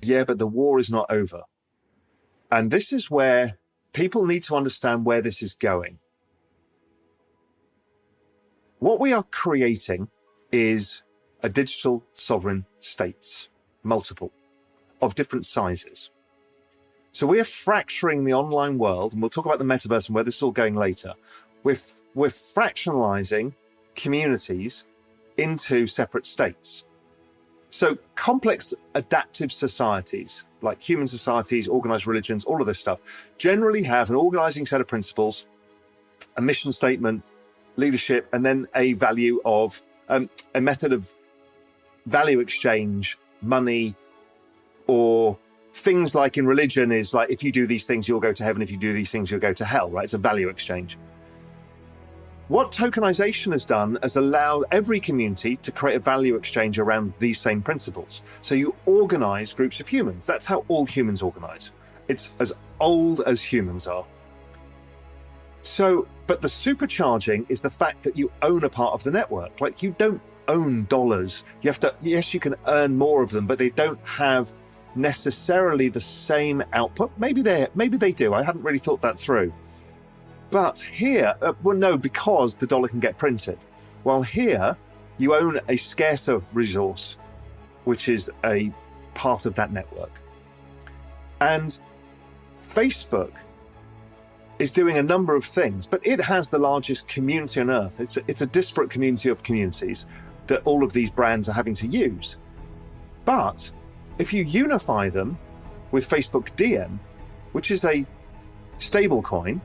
Yeah, but the war is not over. And this is where people need to understand where this is going. What we are creating is a digital sovereign states, multiple, of different sizes. So we are fracturing the online world, and we'll talk about the metaverse and where this is all going later. We're fractionalizing communities into separate states. So complex adaptive societies, like human societies, organized religions, all of this stuff, generally have an organizing set of principles, a mission statement, leadership, and then a value of a method of value exchange, money, or things like in religion is like, if you do these things, you'll go to heaven. If you do these things, you'll go to hell, right? It's a value exchange. What tokenization has done is allowed every community to create a value exchange around these same principles. So you organize groups of humans. That's how all humans organize. It's as old as humans are. So, but the supercharging is the fact that you own a part of the network. Like, you don't own dollars. You have to, yes, you can earn more of them, but they don't have necessarily the same output. Maybe they do. I haven't really thought that through. But here, well, no, because the dollar can get printed. While here, you own a scarcer resource, which is a part of that network. And Facebook is doing a number of things, but it has the largest community on earth. It's a disparate community of communities that all of these brands are having to use. But if you unify them with Facebook DM, which is a stable coin,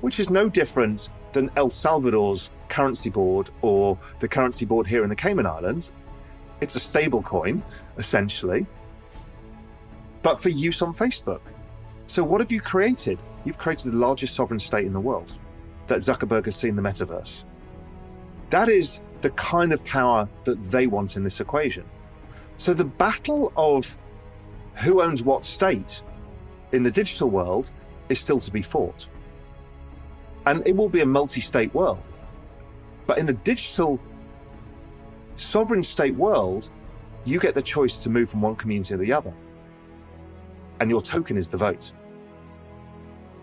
which is no different than El Salvador's currency board or the currency board here in the Cayman Islands. It's a stable coin, essentially, but for use on Facebook. So what have you created? You've created the largest sovereign state in the world that Zuckerberg has seen in the metaverse. That is the kind of power that they want in this equation. So the battle of who owns what state in the digital world is still to be fought. And it will be a multi-state world. But in the digital sovereign state world, you get the choice to move from one community to the other. And your token is the vote.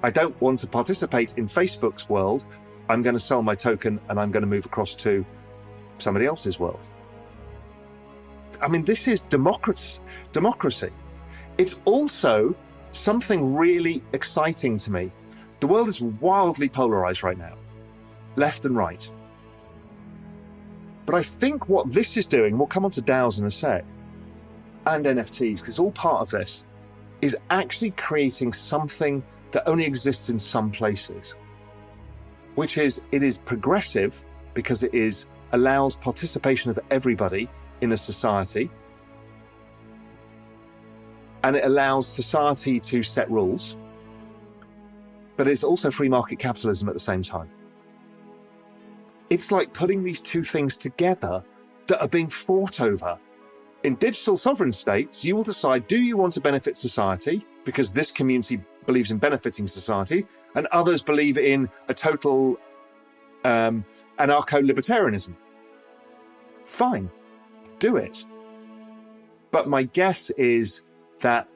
I don't want to participate in Facebook's world. I'm going to sell my token and I'm going to move across to somebody else's world. I mean, this is democracy. It's also something really exciting to me. The world is wildly polarized right now, left and right. But I think what this is doing, we'll come on to DAOs in a sec, and NFTs, because it's all part of this, is actually creating something that only exists in some places, which is, it is progressive because it allows participation of everybody in a society, and it allows society to set rules, but it's also free market capitalism at the same time. It's like putting these two things together that are being fought over. In digital sovereign states, you will decide, do you want to benefit society because this community believes in benefiting society and others believe in a total anarcho-libertarianism? Fine, do it. But my guess is that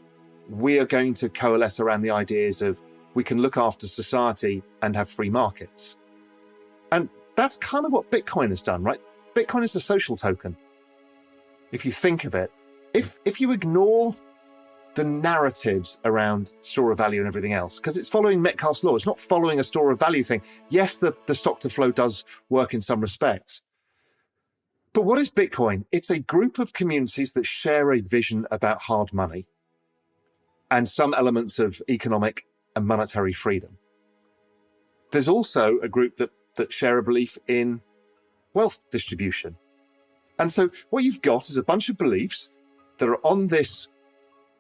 we are going to coalesce around the ideas of we can look after society and have free markets. And that's kind of what Bitcoin has done, right? Bitcoin is a social token. If you think of it, if you ignore the narratives around store of value and everything else, because it's following Metcalfe's law, it's not following a store of value thing. Yes, the stock to flow does work in some respects. But what is Bitcoin? It's a group of communities that share a vision about hard money and some elements of economic and monetary freedom. There's also a group that share a belief in wealth distribution. And so what you've got is a bunch of beliefs that are on this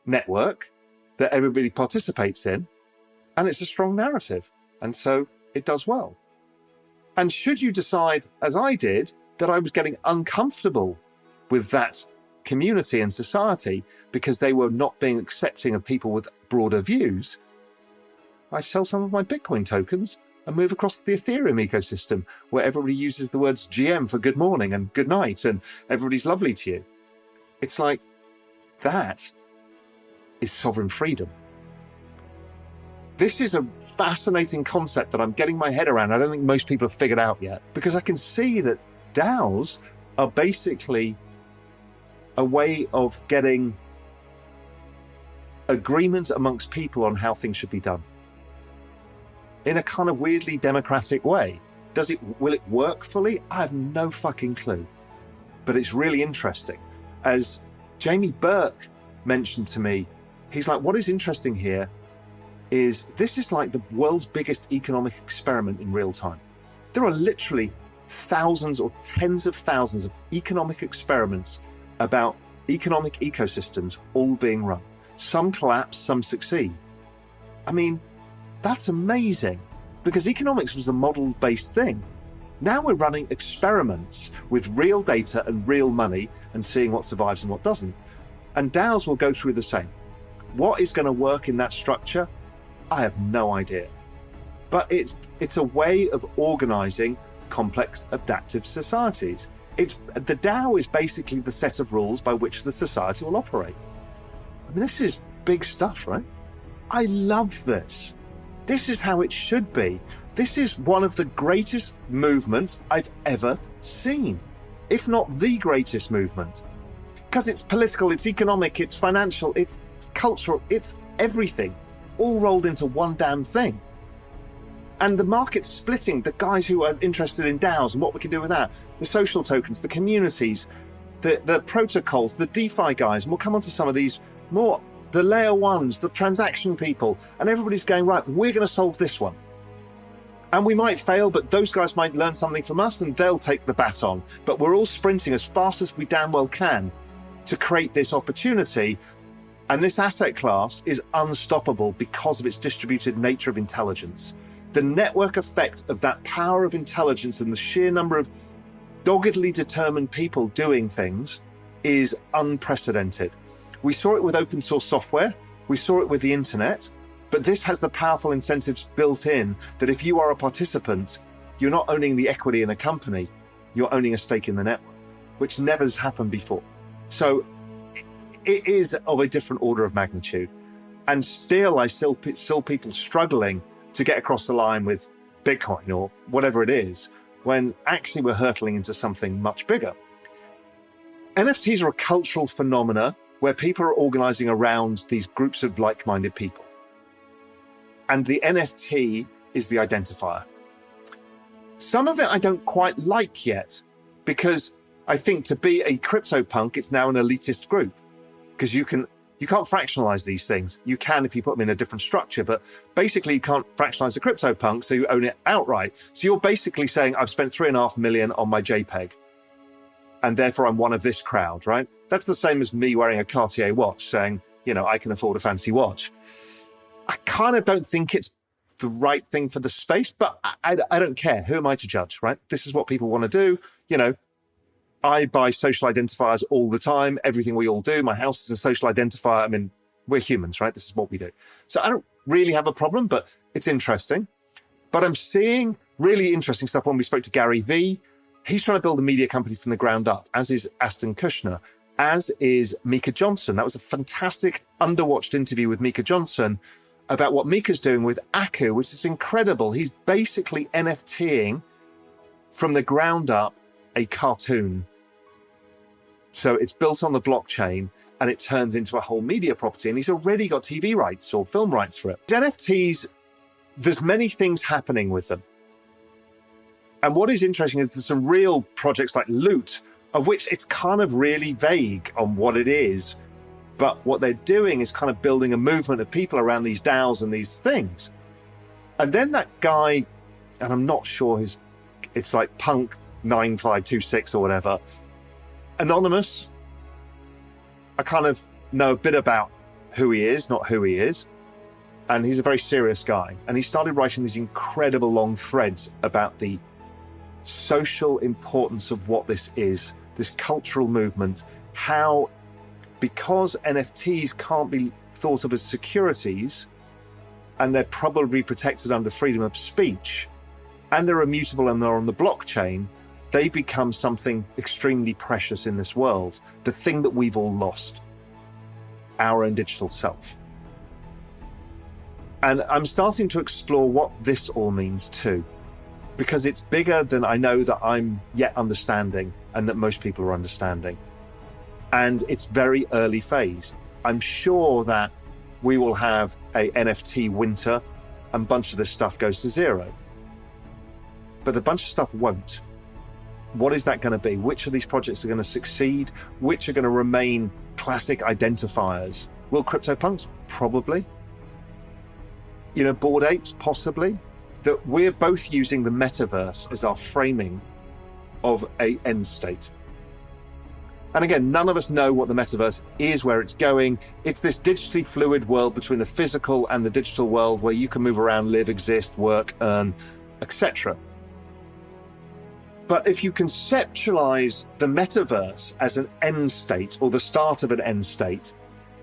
network that everybody participates in, and it's a strong narrative. And so it does well. And should you decide, as I did, that I was getting uncomfortable with that community and society because they were not being accepting of people with broader views, I sell some of my Bitcoin tokens and move across to the Ethereum ecosystem where everybody uses the words GM for good morning and good night and everybody's lovely to you. It's like that is sovereign freedom. This is a fascinating concept that I'm getting my head around. I don't think most people have figured out yet, because I can see that DAOs are basically a way of getting agreement amongst people on how things should be done in a kind of weirdly democratic way. Will it work fully? I have no fucking clue, but it's really interesting. As Jamie Burke mentioned to me, he's like, what is interesting here is this is like the world's biggest economic experiment in real time. There are literally thousands or tens of thousands of economic experiments about economic ecosystems all being run. Some collapse, some succeed. I mean, that's amazing, because economics was a model-based thing. Now we're running experiments with real data and real money and seeing what survives and what doesn't. And DAOs will go through the same. What is going to work in that structure? I have no idea. But it's a way of organizing complex adaptive societies. The DAO is basically the set of rules by which the society will operate. I mean, this is big stuff, right? I love this. This is how it should be. This is one of the greatest movements I've ever seen, if not the greatest movement. Because it's political, it's economic, it's financial, it's cultural, it's everything, all rolled into one damn thing. And the market's splitting, the guys who are interested in DAOs and what we can do with that, the social tokens, the communities, the protocols, the DeFi guys, and we'll come on to some of these more, the layer ones, the transaction people, and everybody's going, right, we're going to solve this one. And we might fail, but those guys might learn something from us and they'll take the baton. But we're all sprinting as fast as we damn well can to create this opportunity. And this asset class is unstoppable because of its distributed nature of intelligence. The network effect of that power of intelligence and the sheer number of doggedly determined people doing things is unprecedented. We saw it with open source software. We saw it with the internet. But this has the powerful incentives built in that if you are a participant, you're not owning the equity in a company, you're owning a stake in the network, which never has happened before. So it is of a different order of magnitude. And still, I still people struggling to get across the line with Bitcoin or whatever it is, when actually we're hurtling into something much bigger. NFTs are a cultural phenomena where people are organizing around these groups of like-minded people. And the NFT is the identifier. Some of it I don't quite like yet, because I think to be a crypto punk, it's now an elitist group, because you can't fractionalize these things. You can if you put them in a different structure, but basically you can't fractionalize a crypto punk, so you own it outright. So you're basically saying, I've spent 3.5 million on my JPEG, and therefore I'm one of this crowd, right? That's the same as me wearing a Cartier watch, saying, you know, I can afford a fancy watch. I kind of don't think it's the right thing for the space, but I don't care. Who am I to judge, right? This is what people want to do. You know, I buy social identifiers all the time. Everything we all do. My house is a social identifier. I mean, we're humans, right? This is what we do. So I don't really have a problem, but it's interesting. But I'm seeing really interesting stuff. When we spoke to Gary Vee, he's trying to build a media company from the ground up, as is Ashton Kushner, as is Mika Johnson. That was a fantastic underwatched interview with Mika Johnson about what Mika's doing with Aku, which is incredible. He's basically NFTing from the ground up a cartoon. So it's built on the blockchain and it turns into a whole media property. And he's already got TV rights or film rights for it. NFTs, there's many things happening with them. And what is interesting is there's some real projects like Loot, of which it's kind of really vague on what it is. But what they're doing is kind of building a movement of people around these DAOs and these things. And then that guy, and I'm not sure it's like Punk 9526 or whatever, anonymous. I kind of know a bit about who he is, not who he is. And he's a very serious guy. And he started writing these incredible long threads about the social importance of what this is, this cultural movement, how, because NFTs can't be thought of as securities, and they're probably protected under freedom of speech, and they're immutable and they're on the blockchain, they become something extremely precious in this world, the thing that we've all lost. our own digital self. And I'm starting to explore what this all means too, because it's bigger than I know that I'm yet understanding and that most people are understanding. And it's very early phase. I'm sure that we will have a NFT winter and a bunch of this stuff goes to zero. But the bunch of stuff won't. What is that going to be? Which of these projects are going to succeed? Which are going to remain classic identifiers? Will CryptoPunks? Probably. Bored Apes? Possibly. That we're both using the metaverse as our framing of an end state. And again, none of us know what the metaverse is, where it's going. It's this digitally fluid world between the physical and the digital world where you can move around, live, exist, work, earn, etc. But if you conceptualize the metaverse as an end state or the start of an end state,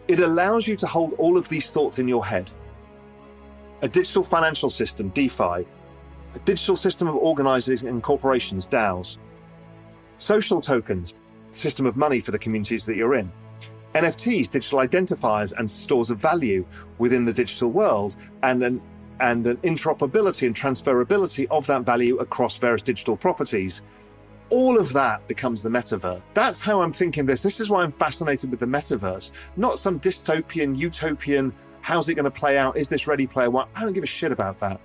it allows you to hold all of these thoughts in your head. A digital financial system, DeFi, a digital system of organizing corporations, DAOs, social tokens, system of money for the communities that you're in, NFTs, digital identifiers and stores of value within the digital world, and an interoperability and transferability of that value across various digital properties. All of that becomes the metaverse. That's how I'm thinking this. This is why I'm fascinated with the metaverse, not some dystopian, utopian, how's it going to play out? Is this Ready Player One? I don't give a shit about that.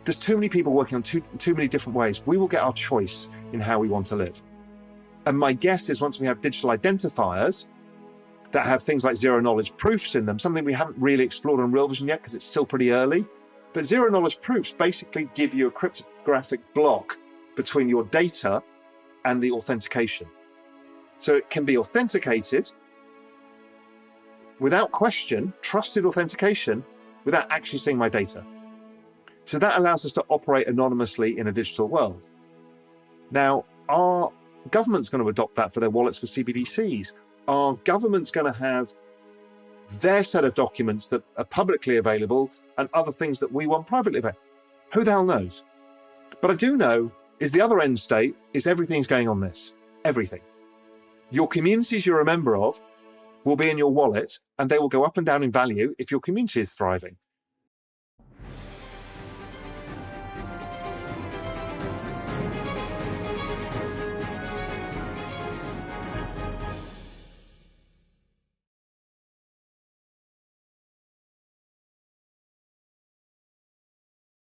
There's too many people working on too many different ways. We will get our choice in how we want to live. And my guess is once we have digital identifiers that have things like zero knowledge proofs in them, something we haven't really explored on Real Vision yet because it's still pretty early, but zero knowledge proofs basically give you a cryptographic block between your data and the authentication. So it can be authenticated without question, trusted authentication, without actually seeing my data. So that allows us to operate anonymously in a digital world. Now, our government's going to adopt that for their wallets for CBDCs. Our government's going to have their set of documents that are publicly available and other things that we want privately available. Who the hell knows? But I do know is the other end state is everything's going on this. Everything. Your communities you're a member of will be in your wallet and they will go up and down in value if your community is thriving.